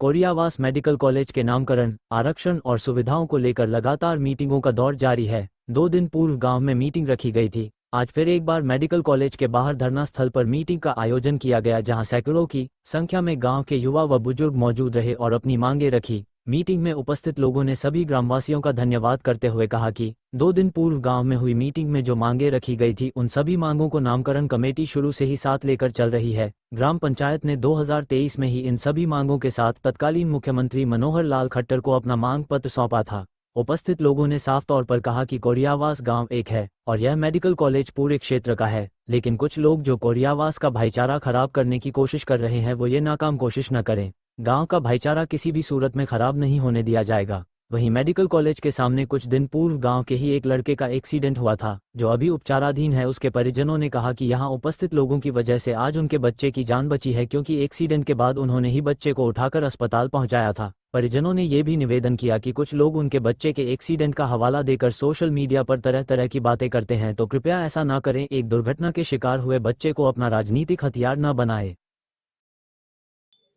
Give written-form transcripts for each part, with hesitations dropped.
Koriyawas medical college के नामकरण, आरक्षण और सुविधाओं को लेकर लगातार मीटिंगों का दौर जारी है। 2 दिन पूर्व गांव में मीटिंग रखी गई थी। आज फिर एक बार मेडिकल कॉलेज के बाहर धरना स्थल पर मीटिंग का आयोजन किया गया, जहां सैकड़ों की संख्या में गांव के युवा व बुजुर्ग मौजूद रहे और अपनी मांगें रखी। मीटिंग में उपस्थित लोगों ने सभी ग्रामवासियों का धन्यवाद करते हुए कहा कि 2 दिन पूर्व गांव में हुई मीटिंग में जो मांगें रखी गई थी, उन सभी मांगों को नामकरण कमेटी शुरू से ही साथ लेकर चल रही है। ग्राम पंचायत ने 2023 में ही इन सभी मांगों के साथ तत्कालीन मुख्यमंत्री मनोहर लाल खट्टर को अपना मांग पत्र सौंपा था। उपस्थित लोगों ने साफ तौर पर कहा कि कोरियावास गांव एक है और यह मेडिकल कॉलेज पूरे क्षेत्र का है, लेकिन कुछ लोग जो कोरियावास का भाईचारा खराब करने की कोशिश कर रहे हैं, वो ये नाकाम कोशिश न करें। गांव का भाईचारा किसी भी सूरत में खराब नहीं होने दिया जाएगा। वहीं मेडिकल कॉलेज के सामने कुछ दिन पूर्व गांव के ही एक लड़के का एक्सीडेंट हुआ था, जो अभी उपचाराधीन है। उसके परिजनों ने कहा कि यहां उपस्थित लोगों की वजह से आज उनके बच्चे की जान बची है, क्योंकि एक्सीडेंट के बाद उन्होंने ही बच्चे को उठाकर अस्पताल पहुंचाया था। परिजनों ने ये भी निवेदन किया कि कुछ लोग उनके बच्चे के एक्सीडेंट का हवाला देकर सोशल मीडिया पर तरह तरह की बातें करते हैं, तो कृपया ऐसा ना करें। एक दुर्घटना के शिकार हुए बच्चे को अपना राजनीतिक हथियार न बनाए।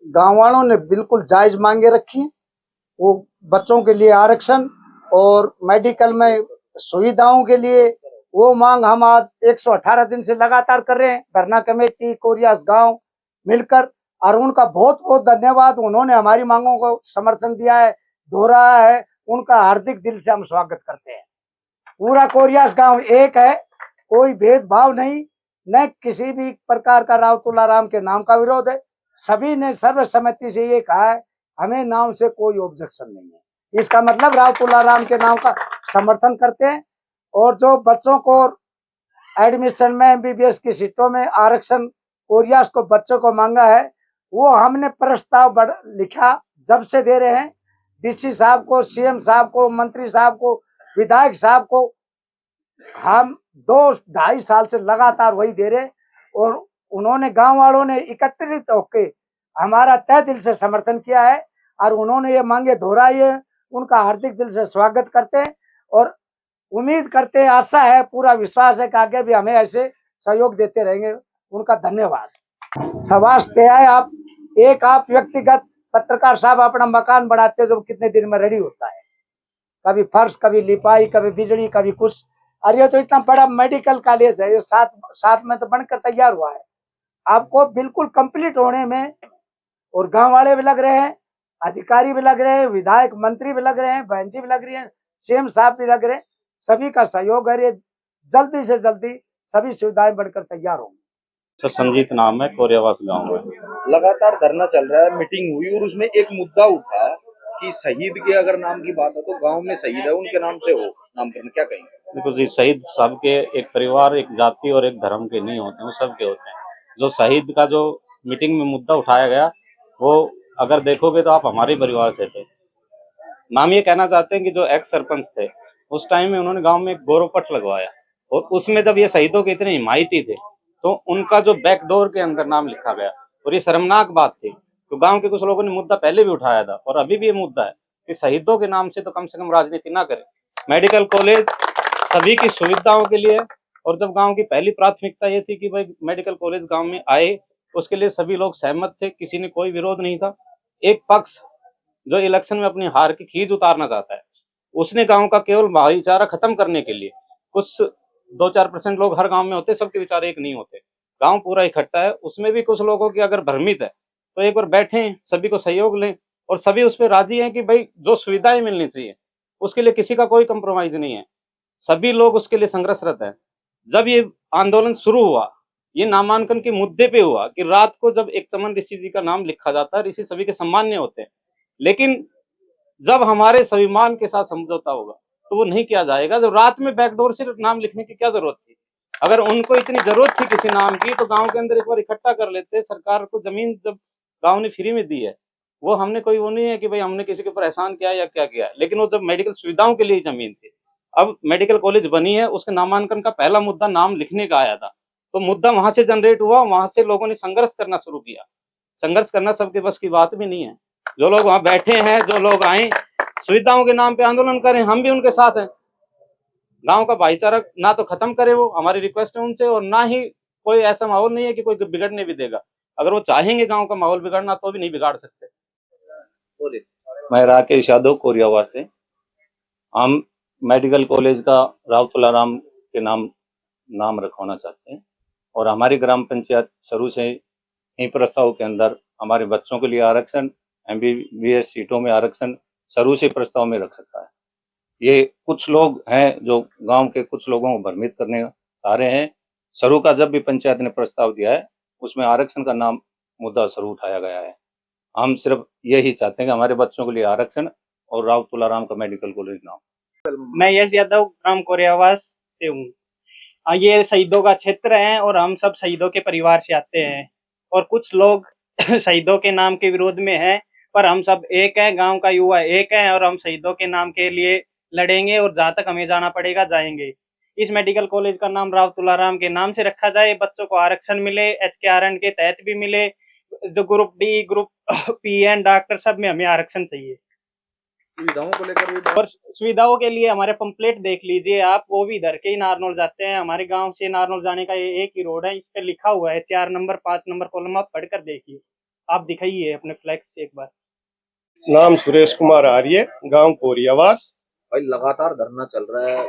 गांव वालों ने बिल्कुल जायज मांगे रखी। वो बच्चों के लिए आरक्षण और मेडिकल में सुविधाओं के लिए वो मांग हम आज 118 दिन से लगातार कर रहे हैं। धरना कमेटी कोरियास गांव मिलकर, और उनका बहुत बहुत धन्यवाद। उन्होंने हमारी मांगों को समर्थन दिया है, दोहराया है। उनका हार्दिक दिल से हम स्वागत करते हैं। पूरा कोरियास गांव एक है, कोई भेदभाव नहीं, न किसी भी प्रकार का राव तुलाराम के नाम का विरोध है। सभी ने सर्वसम्मति से ये कहा है, हमें नाम से कोई ऑब्जेक्शन नहीं है। इसका मतलब राव तुलाराम के नाम का समर्थन करते हैं। और जो बच्चों को एडमिशन में एमबीबीएस की सीटों में आरक्षण कोरियास को बच्चों को मांगा है, वो हमने प्रस्ताव लिखा, जब से दे रहे हैं। डीसी साहब को, सीएम साहब को, मंत्री साहब को, विधायक साहब को हम 2-2.5 साल से लगातार वही दे रहे। और उन्होंने, गांव वालों ने एकत्रित होकर हमारा तहे दिल से समर्थन किया है और उन्होंने ये मांगे दोहराई है। उनका हार्दिक दिल से स्वागत करते हैं और उम्मीद करते हैं, आशा है, पूरा विश्वास है कि आगे भी हमें ऐसे सहयोग देते रहेंगे। उनका धन्यवाद। सवास्ते है आप व्यक्तिगत पत्रकार साहब अपना मकान बनाते जो कितने दिन में रेडी होता है, कभी फर्श, कभी लिपाई, कभी बिजली, कभी कुछ। और ये तो इतना बड़ा मेडिकल कॉलेज है, ये साथ में तो बनकर तैयार हुआ है। आपको बिल्कुल कंप्लीट होने में, और गांव वाले भी लग रहे हैं, अधिकारी भी लग रहे हैं, विधायक मंत्री भी लग रहे हैं, बहन जी भी लग रही है, सीएम साहब भी लग रहे हैं। सभी का सहयोग है। जल्दी से जल्दी सभी सुविधाएं बनकर तैयार होंगी। सर संजीत नाम है, कोरियावास गांव में लगातार धरना चल रहा है, मीटिंग हुई और उसमें एक मुद्दा उठा कि शहीद के अगर नाम की बात है तो गांव में शहीद है उनके नाम से हो नामकरण, क्या कहेंगे? देखो जी, शहीद सबके, एक परिवार, एक जाति और एक धर्म के नहीं होते, वो सबके होते हैं। जो शहीद का जो मीटिंग में मुद्दा उठाया गया, वो अगर देखोगे तो आप हमारे परिवार से थे। नाम ये कहना चाहते हैं कि जो एक्स सरपंच थे उस टाइम में उन्होंने गांव में एक गौरव पट लगवाया, और उसमें जब ये शहीदों के इतने हिमायती थे तो उनका जो बैकडोर के अंदर नाम लिखा गया, और ये शर्मनाक बात थी। तो गांव के कुछ लोगों ने मुद्दा पहले भी उठाया था और अभी भी ये मुद्दा है कि शहीदों के नाम से तो कम राजनीति ना करें। मेडिकल कॉलेज सभी की सुविधाओं के लिए, और जब गांव की पहली प्राथमिकता ये थी कि भाई मेडिकल कॉलेज गांव में आए, उसके लिए सभी लोग सहमत थे, किसी ने कोई विरोध नहीं था। एक पक्ष जो इलेक्शन में अपनी हार की खींच उतारना चाहता है, उसने गांव का केवल भाईचारा खत्म करने के लिए, कुछ 2-4% लोग हर गांव में होते, सबके विचार एक नहीं होते, गांव पूरा इकट्ठा है, उसमें भी कुछ लोगों की अगर भ्रमित है तो एक बार बैठें, सभी को सहयोग लें, और सभी उस पर राजी हैं कि भाई जो सुविधाएं मिलनी चाहिए उसके लिए किसी का कोई कंप्रोमाइज नहीं है, सभी लोग उसके लिए संघर्षरत हैं। जब ये आंदोलन शुरू हुआ, ये नामांकन के मुद्दे पे हुआ कि रात को जब एक चमन ऋषि जी का नाम लिखा जाता है, ऋषि सभी के सम्मान्य होते हैं, लेकिन जब हमारे स्वाभिमान के साथ समझौता होगा तो वो नहीं किया जाएगा। जब रात में बैकडोर से नाम लिखने की क्या जरूरत थी? अगर उनको इतनी जरूरत थी किसी नाम की तो गांव के अंदर एक बार इकट्ठा कर लेते। सरकार को जमीन जब गांव ने फ्री में दी है, वो हमने कोई वो नहीं है कि भाई हमने किसी के ऊपर एहसान किया या क्या किया, लेकिन वो जब मेडिकल सुविधाओं के लिए जमीन थी। अब मेडिकल कॉलेज बनी है, उसके नामांकन का पहला मुद्दा नाम लिखने का आया था, तो मुद्दा वहां से जनरेट हुआ, वहां से लोगों ने संघर्ष करना शुरू किया। संघर्ष करना सबके बस की बात भी नहीं है। जो लोग वहां बैठे हैं, जो लोग आए सुविधाओं के नाम पे आंदोलन करें, हम भी उनके साथ हैं। गांव का भाईचारा ना तो खत्म करे, वो हमारी रिक्वेस्ट है उनसे, और ना ही कोई ऐसा माहौल नहीं है कि कोई बिगड़ने भी देगा। अगर वो चाहेंगे गांव का माहौल बिगाड़ना तो भी नहीं बिगाड़ सकते। मैं राकेश यादव कोरियावा से। हम मेडिकल कॉलेज का राव तुलाराम के नाम रखवाना चाहते हैं और हमारी ग्राम पंचायत शुरू से ही प्रस्ताव के अंदर हमारे बच्चों के लिए आरक्षण, MBBS सीटों में आरक्षण शुरू से प्रस्ताव में रख सकता है। ये कुछ लोग हैं जो गांव के कुछ लोगों को भ्रमित करने चाह रहे हैं। शुरू का जब भी पंचायत ने प्रस्ताव दिया है उसमें आरक्षण का नाम मुद्दा शुरू उठाया गया है। हम सिर्फ यही चाहते हैं कि हमारे बच्चों के लिए आरक्षण और राव तुलाराम का मेडिकल कॉलेज नाम। मैं यश यादव ग्राम कोरियावास से हूँ। ये शहीदों का क्षेत्र है और हम सब शहीदों के परिवार से आते हैं और कुछ लोग शहीदों के नाम के विरोध में हैं, पर हम सब एक हैं, गांव का युवा एक है और हम शहीदों के नाम के लिए लड़ेंगे और जहाँ तक हमें जाना पड़ेगा जाएंगे। इस मेडिकल कॉलेज का नाम राव तुलाराम के नाम से रखा जाए, बच्चों को आरक्षण मिले, HKRN के तहत भी मिले, जो group D, group PN, doctor सब में हमें आरक्षण चाहिए। सुविधाओं को लेकर भी और सुविधाओं के लिए हमारे पंपलेट देख लीजिए आप, वो भी इधर के ही नारनौल जाते हैं। हमारे गांव से नारनौल जाने का ये एक ही रोड है, इस पे लिखा हुआ है 4 नंबर 5 नंबर कॉलम, आप पढ़कर देखिए, आप दिखाइए अपने फ्लैक्स से एक बार। नाम सुरेश कुमार आर्य, गांव कोरियावास। भाई लगातार धरना चल रहा है,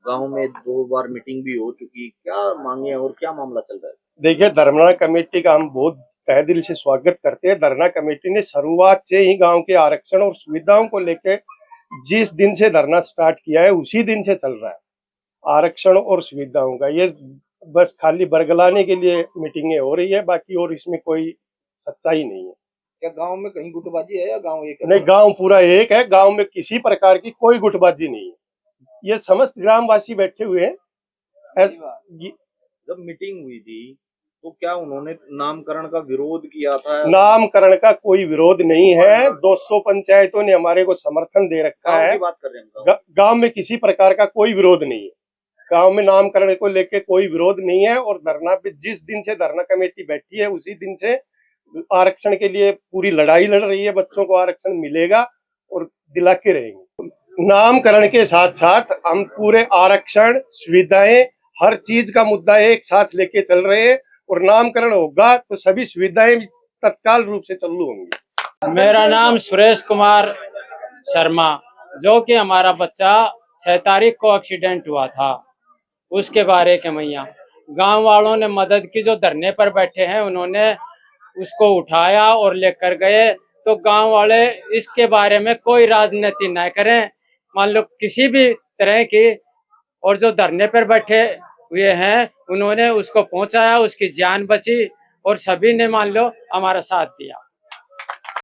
गांव में 2 बार मीटिंग भी हो चुकी, क्या मांगे और क्या मामला चल रहा है? देखिए, धरना कमेटी का हम बहुत तहे दिल से स्वागत करते हैं। धरना कमेटी ने शुरुआत से ही गांव के आरक्षण और सुविधाओं को लेकर जिस दिन से धरना स्टार्ट किया है उसी दिन से चल रहा है। आरक्षण और सुविधाओं का ये बस खाली बरगलाने के लिए मीटिंगें हो रही है, बाकी और इसमें कोई सच्चाई नहीं है। क्या गांव में कहीं गुटबाजी है या गांव एक है? नहीं, गांव पूरा एक है, गांव में किसी प्रकार की कोई गुटबाजी नहीं है। ये समस्त ग्रामवासी बैठे हुए हैं। जब मीटिंग हुई थी तो क्या उन्होंने नामकरण का विरोध किया था? नामकरण का कोई विरोध नहीं है। 200 पंचायतों ने हमारे को समर्थन दे रखा गांव है। की बात कर रहे हैं। गांव में किसी प्रकार का कोई विरोध नहीं है। गांव में नामकरण को लेके कोई विरोध नहीं है और धरना पे जिस दिन से धरना कमेटी बैठी है उसी दिन से आरक्षण के लिए पूरी लड़ाई लड़ रही है। बच्चों को आरक्षण मिलेगा और दिला के रहेंगे। नामकरण के साथ साथ हम पूरे आरक्षण, सुविधाएं, हर चीज का मुद्दा एक साथ लेके चल रहे हैं और नामकरण होगा तो सभी सुविधाएं तत्काल रूप से चालू होंगी। मेरा नाम सुरेश कुमार शर्मा, जो कि हमारा बच्चा 6 तारीख को एक्सीडेंट हुआ था, उसके बारे के मैया गांव वालों ने मदद की। जो धरने पर बैठे हैं उन्होंने उसको उठाया और लेकर गए। तो गांव वाले इसके बारे में कोई राजनीति न करें, मान लो किसी भी तरह की। और जो धरने पर बैठे हुए हैं उन्होंने उसको पहुंचाया, उसकी जान बची और सभी ने मान लो हमारा साथ दिया।